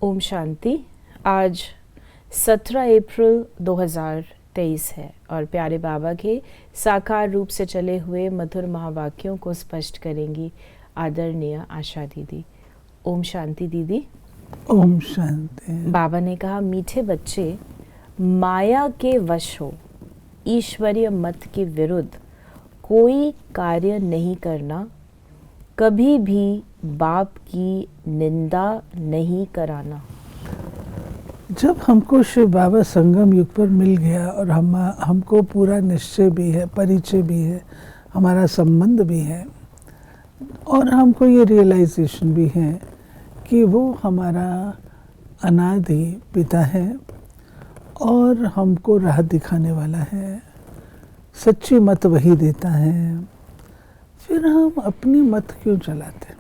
ओम शांति। आज 17 अप्रैल 2023 है और प्यारे बाबा के साकार रूप से चले हुए मधुर महावाक्यों को स्पष्ट करेंगी आदरणीय आशा दीदी। ओम शांति दीदी। ओम शांति। बाबा ने कहा, मीठे बच्चे, माया के वश हो, ईश्वरीय मत के विरुद्ध कोई कार्य नहीं करना, कभी भी बाप की निंदा नहीं कराना। जब हमको शिव बाबा संगम युग पर मिल गया और हमको पूरा निश्चय भी है, परिचय भी है, हमारा संबंध भी है और हमको ये रियलाइजेशन भी है कि वो हमारा अनादि पिता है और हमको राह दिखाने वाला है, सच्ची मत वही देता है, फिर हम अपनी मत क्यों चलाते?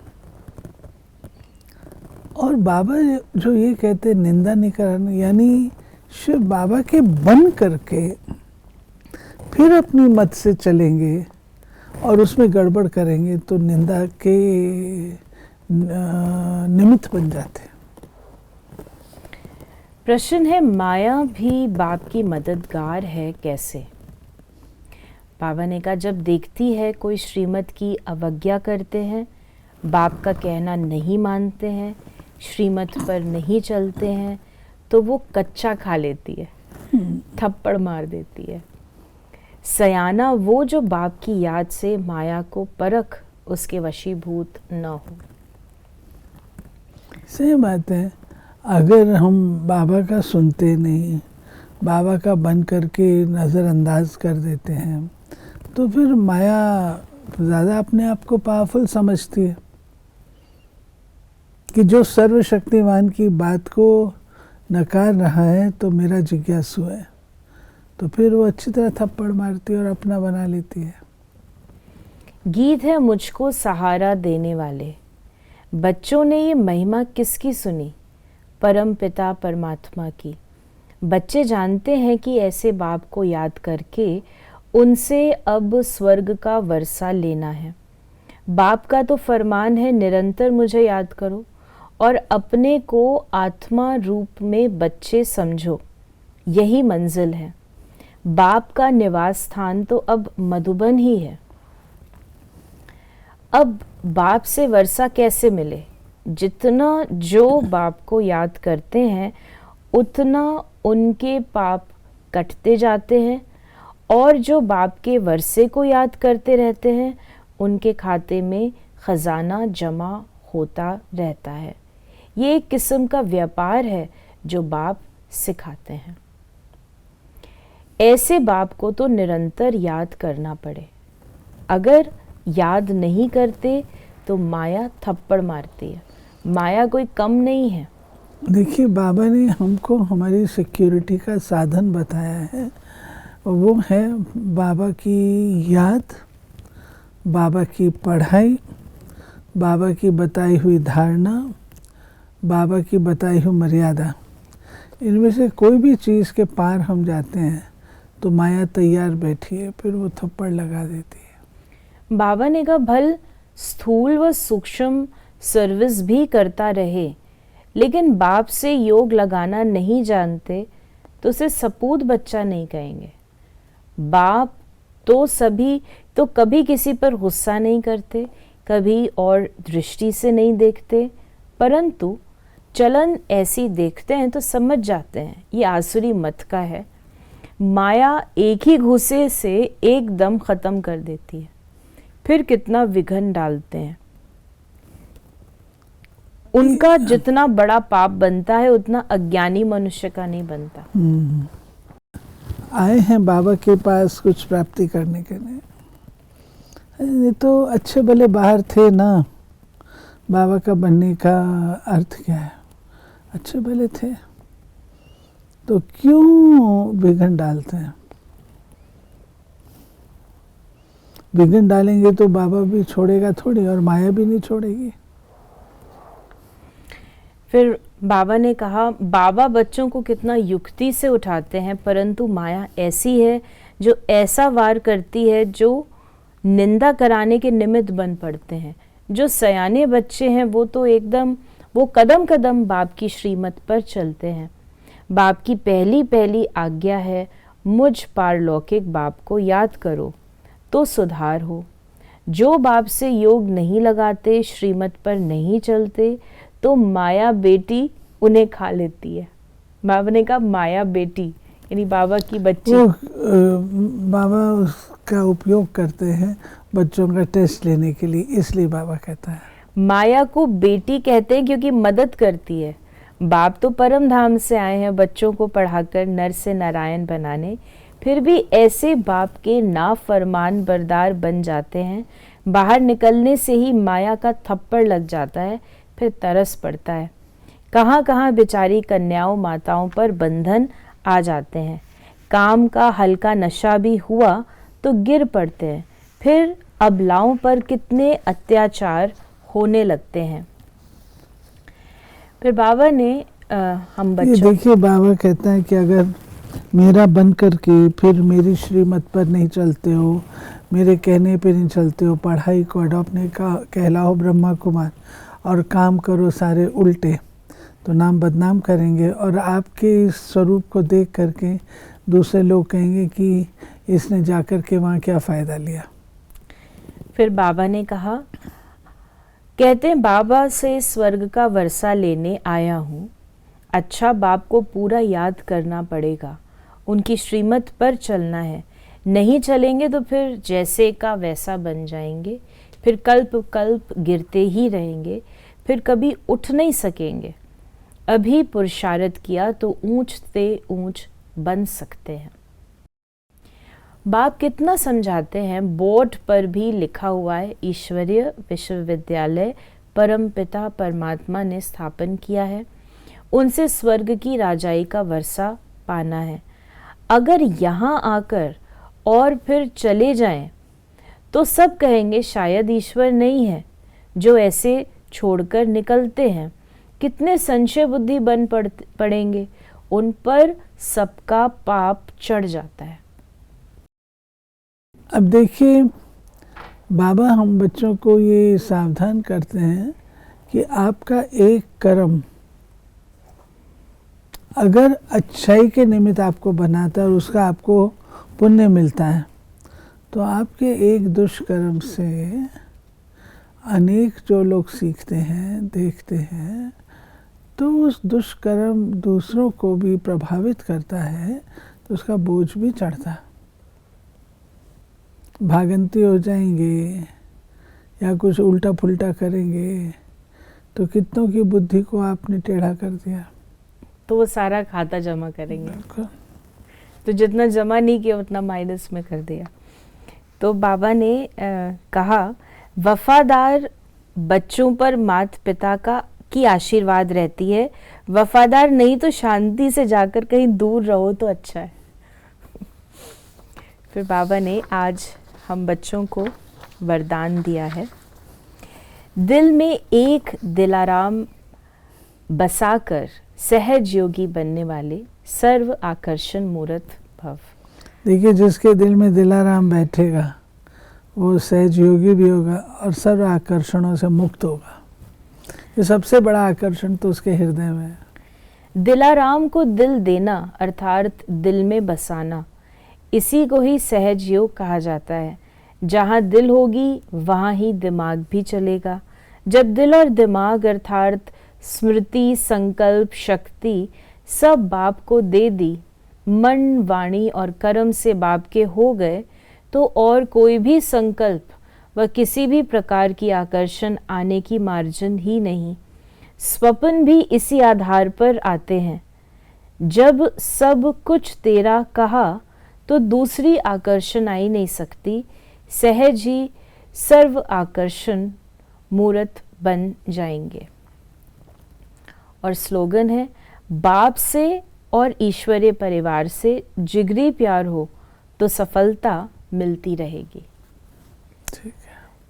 और बाबा जो ये कहते निंदा नहीं कराना, यानी शिव बाबा के बन करके फिर अपनी मत से चलेंगे और उसमें गड़बड़ करेंगे तो निंदा के निमित्त बन जाते। प्रश्न है, माया भी बाप की मददगार है कैसे? बाबा ने कहा, जब देखती है कोई श्रीमत की अवज्ञा करते हैं, बाप का कहना नहीं मानते हैं, श्रीमत पर नहीं चलते हैं, तो वो कच्चा खा लेती है, थप्पड़ मार देती है। सयाना वो जो बाप की याद से माया को परख उसके वशीभूत न हो। सही बात है। अगर हम बाबा का सुनते नहीं, बाबा का बन करके नज़रअंदाज कर देते हैं, तो फिर माया ज़्यादा अपने आप को पावरफुल समझती है कि जो सर्वशक्तिमान की बात को नकार रहा है तो मेरा जिज्ञासु है, तो फिर वो अच्छी तरह थप्पड़ मारती है और अपना बना लेती है। गीत है मुझको सहारा देने वाले, बच्चों ने ये महिमा किसकी सुनी? परम पिता परमात्मा की। बच्चे जानते हैं कि ऐसे बाप को याद करके उनसे अब स्वर्ग का वर्षा लेना है। बाप का तो फरमान है, निरंतर मुझे याद करो और अपने को आत्मा रूप में बच्चे समझो, यही मंजिल है। बाप का निवास स्थान तो अब मधुबन ही है। अब बाप से वर्षा कैसे मिले? जितना जो बाप को याद करते हैं उतना उनके पाप कटते जाते हैं और जो बाप के वर्षे को याद करते रहते हैं उनके खाते में खजाना जमा होता रहता है। ये एक किस्म का व्यापार है जो बाप सिखाते हैं। ऐसे बाप को तो निरंतर याद करना पड़े। अगर याद नहीं करते तो माया थप्पड़ मारती है। माया कोई कम नहीं है। देखिए, बाबा ने हमको हमारी सिक्योरिटी का साधन बताया है, वो है बाबा की याद, बाबा की पढ़ाई, बाबा की बताई हुई धारणा, बाबा की बताई हुई मर्यादा। इनमें से कोई भी चीज़ के पार हम जाते हैं तो माया तैयार बैठी है, फिर वो थप्पड़ लगा देती है। बाबा ने कहा, भल स्थूल व सूक्ष्म सर्विस भी करता रहे, लेकिन बाप से योग लगाना नहीं जानते तो उसे सपूत बच्चा नहीं कहेंगे। बाप तो सभी तो कभी किसी पर गुस्सा नहीं करते, कभी और दृष्टि से नहीं देखते, परंतु चलन ऐसी देखते हैं तो समझ जाते हैं ये आसुरी मत का है। माया एक ही घूसे से एकदम खत्म कर देती है, फिर कितना विघन डालते हैं। उनका जितना बड़ा पाप बनता है उतना अज्ञानी मनुष्य का नहीं बनता। आए हैं बाबा के पास कुछ प्राप्ति करने के लिए, ये तो अच्छे भले बाहर थे ना। बाबा का बनने का अर्थ क्या है? अच्छे भले थे, तो क्यों विघन डालते हैं? विघन डालेंगे तो बाबा भी छोड़ेगा थोड़ी और माया भी नहीं छोड़ेगी। फिर बाबा ने कहा, बाबा बच्चों को कितना युक्ति से उठाते हैं, परंतु माया ऐसी है जो ऐसा वार करती है जो निंदा कराने के निमित्त बन पड़ते हैं। जो सयाने बच्चे हैं वो तो एकदम वो कदम कदम बाप की श्रीमत पर चलते हैं। बाप की पहली पहली आज्ञा है, मुझ पारलौकिक बाप को याद करो तो सुधार हो। जो बाप से योग नहीं लगाते, श्रीमत पर नहीं चलते, तो माया बेटी उन्हें खा लेती है। बाबा ने कहा माया बेटी यानी बाबा की बच्ची। वो बाबा उसका उपयोग करते हैं बच्चों का टेस्ट लेने के लिए, इसलिए बाबा कहता है माया को बेटी कहते हैं क्योंकि मदद करती है। बाप तो परम धाम से आए हैं बच्चों को पढ़ाकर नर से नारायण बनाने, फिर भी ऐसे बाप के नाफरमान बरदार बन जाते हैं। बाहर निकलने से ही माया का थप्पड़ लग जाता है, फिर तरस पड़ता है। कहाँ कहाँ बेचारी कन्याओं माताओं पर बंधन आ जाते हैं। काम का हल्का नशा भी हुआ तो गिर पड़ते हैं, फिर अबलाओं पर कितने अत्याचार होने लगते हैं। फिर बाबा ने हम ये बच्चों देखिए, बाबा कहता है कि अगर मेरा बन करके फिर मेरी श्रीमत पर नहीं चलते हो, मेरे कहने पे नहीं चलते हो, पढ़ाई को अडॉप्ट नहीं कहलाओ ब्रह्मा कुमार और काम करो सारे उल्टे, तो नाम बदनाम करेंगे और आपके इस स्वरूप को देख करके दूसरे लोग कहेंगे कि इसने जाकर के वहाँ क्या फ़ायदा लिया। फिर बाबा ने कहा, कहते हैं बाबा से स्वर्ग का वर्षा लेने आया हूँ। अच्छा, बाप को पूरा याद करना पड़ेगा, उनकी श्रीमत पर चलना है। नहीं चलेंगे तो फिर जैसे का वैसा बन जाएंगे, फिर कल्प कल्प गिरते ही रहेंगे, फिर कभी उठ नहीं सकेंगे। अभी पुरुषार्थ किया तो ऊंच से ऊंच बन सकते हैं। बाप कितना समझाते हैं, बोर्ड पर भी लिखा हुआ है, ईश्वरीय विश्वविद्यालय परमपिता परमात्मा ने स्थापन किया है, उनसे स्वर्ग की राजाई का वर्षा पाना है। अगर यहाँ आकर और फिर चले जाएं तो सब कहेंगे शायद ईश्वर नहीं है। जो ऐसे छोड़कर निकलते हैं कितने संशय बुद्धि बन पड़ेंगे, उन पर सबका पाप चढ़ जाता है। अब देखिए, बाबा हम बच्चों को ये सावधान करते हैं कि आपका एक कर्म अगर अच्छाई के निमित्त आपको बनाता है और उसका आपको पुण्य मिलता है, तो आपके एक दुष्कर्म से अनेक जो लोग सीखते हैं, देखते हैं, तो उस दुष्कर्म दूसरों को भी प्रभावित करता है, तो उसका बोझ भी चढ़ता है। भागंती हो जाएंगे या कुछ उल्टा पुल्टा करेंगे तो कितनों की बुद्धि को आपने टेढ़ा कर दिया, तो वो सारा खाता जमा करेंगे। तो जितना जमा नहीं किया उतना माइनस में कर दिया। तो बाबा ने कहा, वफादार बच्चों पर माता पिता की आशीर्वाद रहती है, वफादार नहीं तो शांति से जाकर कहीं दूर रहो तो अच्छा है। फिर बाबा ने आज हम बच्चों को वरदान दिया है, दिल में एक दिलाराम बसाकर सहज योगी बनने वाले सर्व आकर्षण मूर्त भव। देखिए, जिसके दिल में दिलाराम बैठेगा वो सहज योगी भी होगा और सर्व आकर्षणों से मुक्त होगा। ये सबसे बड़ा आकर्षण तो उसके हृदय में है। दिलाराम को दिल देना अर्थात दिल में बसाना, इसी को ही सहज योग कहा जाता है। जहाँ दिल होगी वहाँ ही दिमाग भी चलेगा। जब दिल और दिमाग अर्थात स्मृति, संकल्प, शक्ति सब बाप को दे दी, मन, वाणी और कर्म से बाप के हो गए, तो और कोई भी संकल्प व किसी भी प्रकार की आकर्षण आने की मार्जिन ही नहीं। स्वप्न भी इसी आधार पर आते हैं। जब सब कुछ तेरा कहा तो दूसरी आकर्षण आ ही नहीं सकती, सहज ही सर्व आकर्षण मूर्त बन जाएंगे। और स्लोगन है, बाप से और ईश्वरीय परिवार से जिगरी प्यार हो तो सफलता मिलती रहेगी। ठीक है।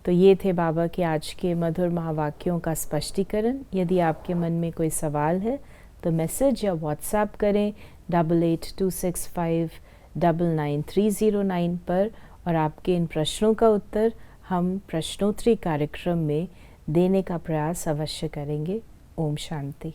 तो ये थे बाबा के आज के मधुर महावाक्यों का स्पष्टीकरण। यदि आपके मन में कोई सवाल है तो मैसेज या व्हाट्सएप करें 8826599309 पर, और आपके इन प्रश्नों का उत्तर हम प्रश्नोत्तरी कार्यक्रम में देने का प्रयास अवश्य करेंगे। ओम शांति।